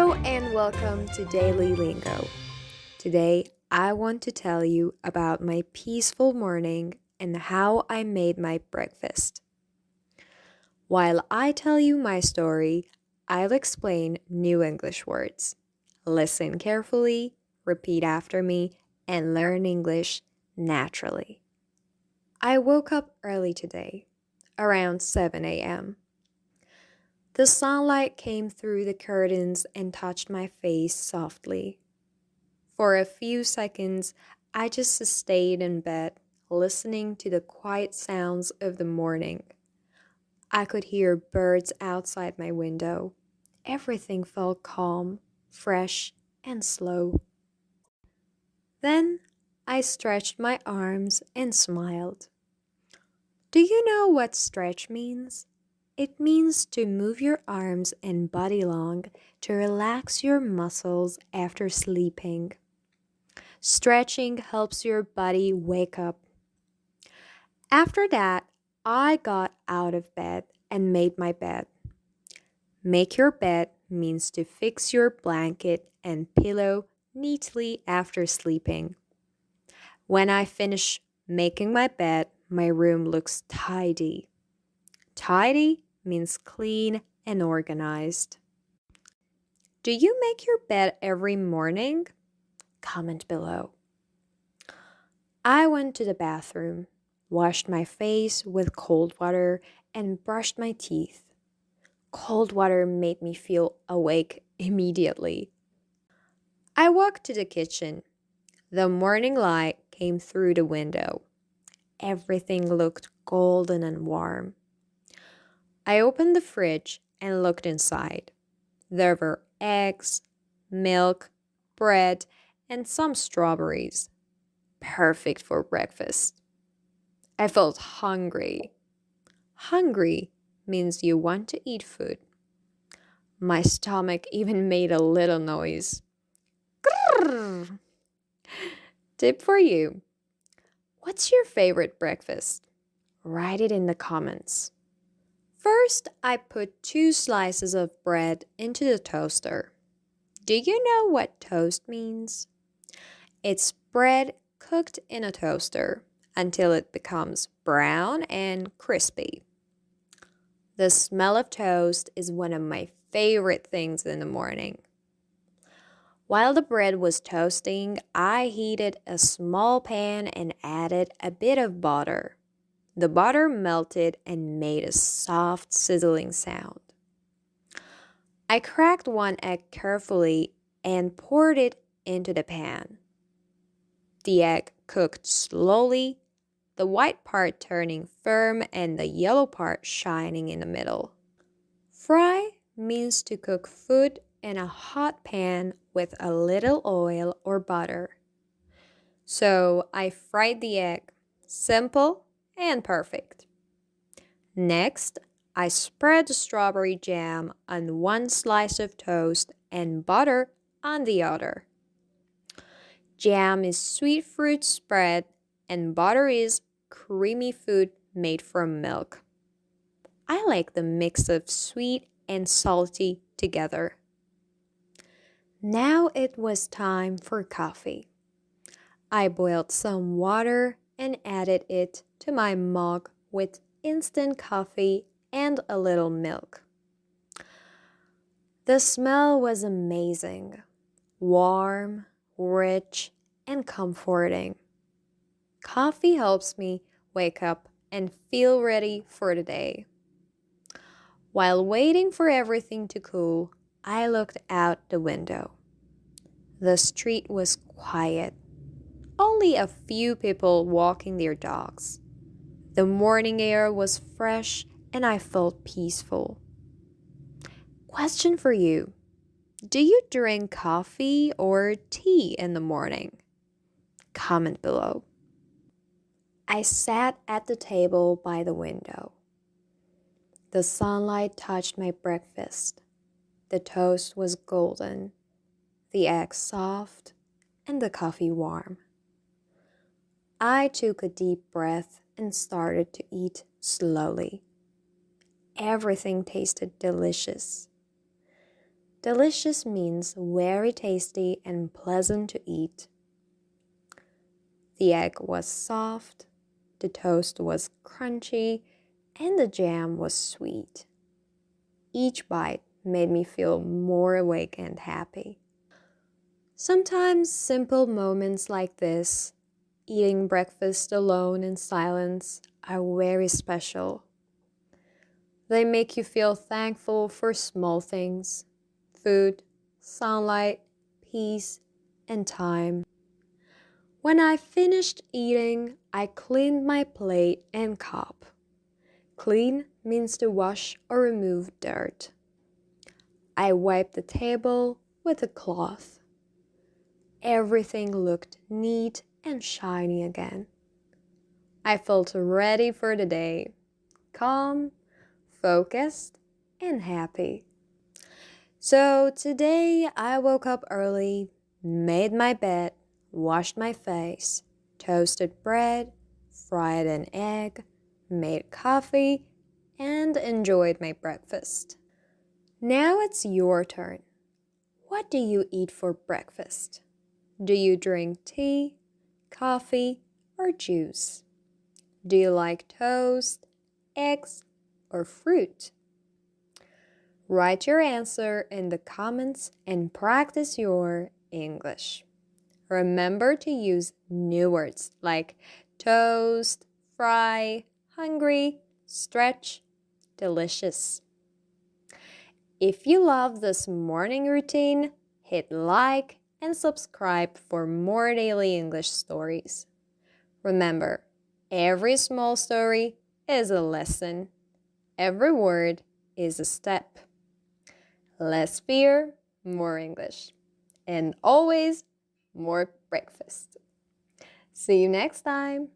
Hello and welcome to DailyLingo. Today, I want to tell you about my peaceful morning and how I made my breakfast. While I tell you my story, I'll explain new English words. Listen carefully, repeat after me, and learn English naturally. I woke up early today, around 7 a.m. The sunlight came through the curtains and touched my face softly. For a few seconds, I just stayed in bed, listening to the quiet sounds of the morning. I could hear birds outside my window. Everything felt calm, fresh, and slow. Then I stretched my arms and smiled. Do you know what stretch means? It means to move your arms and body long to relax your muscles after sleeping. Stretching helps your body wake up. After that, I got out of bed and made my bed. Make your bed means to fix your blanket and pillow neatly after sleeping. When I finish making my bed, my room looks tidy. Tidy means clean and organized. Do you make your bed every morning? Comment below. I went to the bathroom, washed my face with cold water, and brushed my teeth. Cold water made me feel awake immediately. I walked to the kitchen. The morning light came through the window. Everything looked golden and warm. I opened the fridge and looked inside. There were eggs, milk, bread, and some strawberries. Perfect for breakfast. I felt hungry. Hungry means you want to eat food. My stomach even made a little noise. Grrr. Tip for you. What's your favorite breakfast? Write it in the comments. First, I put 2 slices of bread into the toaster. Do you know what toast means? It's bread cooked in a toaster until it becomes brown and crispy. The smell of toast is one of my favorite things in the morning. While the bread was toasting, I heated a small pan and added a bit of butter. The butter melted and made a soft sizzling sound. I cracked 1 egg carefully and poured it into the pan. The egg cooked slowly, the white part turning firm and the yellow part shining in the middle. Fry means to cook food in a hot pan with a little oil or butter. So I fried the egg. Simple and perfect. Next, I spread the strawberry jam on 1 slice of toast and butter on the other. Jam is sweet fruit spread and butter is creamy food made from milk. I like the mix of sweet and salty together. Now it was time for coffee. I boiled some water and added it to my mug with instant coffee and a little milk. The smell was amazing, warm, rich, and comforting. Coffee helps me wake up and feel ready for the day. While waiting for everything to cool, I looked out the window. The street was quiet. Only a few people walking their dogs. The morning air was fresh and I felt peaceful. Question for you. Do you drink coffee or tea in the morning? Comment below. I sat at the table by the window. The sunlight touched my breakfast. The toast was golden, the eggs soft, and the coffee warm. I took a deep breath and started to eat slowly. Everything tasted delicious. Delicious means very tasty and pleasant to eat. The egg was soft, the toast was crunchy, and the jam was sweet. Each bite made me feel more awake and happy. Sometimes simple moments like this, eating breakfast alone in silence, are very special. They make you feel thankful for small things: food, sunlight, peace, and time. When I finished eating, I cleaned my plate and cup. Clean means to wash or remove dirt. I wiped the table with a cloth. Everything looked neat and shiny again. I felt ready for the day, calm, focused, and happy. So today I woke up early, made my bed, washed my face, toasted bread, fried an egg, made coffee, and enjoyed my breakfast. Now it's your turn. What do you eat for breakfast? Do you drink tea, coffee, or juice? Do you like toast, eggs, or fruit? Write your answer in the comments and practice your English. Remember to use new words like toast, fry, hungry, stretch, delicious. If you love this morning routine, hit like and subscribe for more daily English stories. Remember, every small story is a lesson. Every word is a step. Less fear, more English. And always more breakfast. See you next time.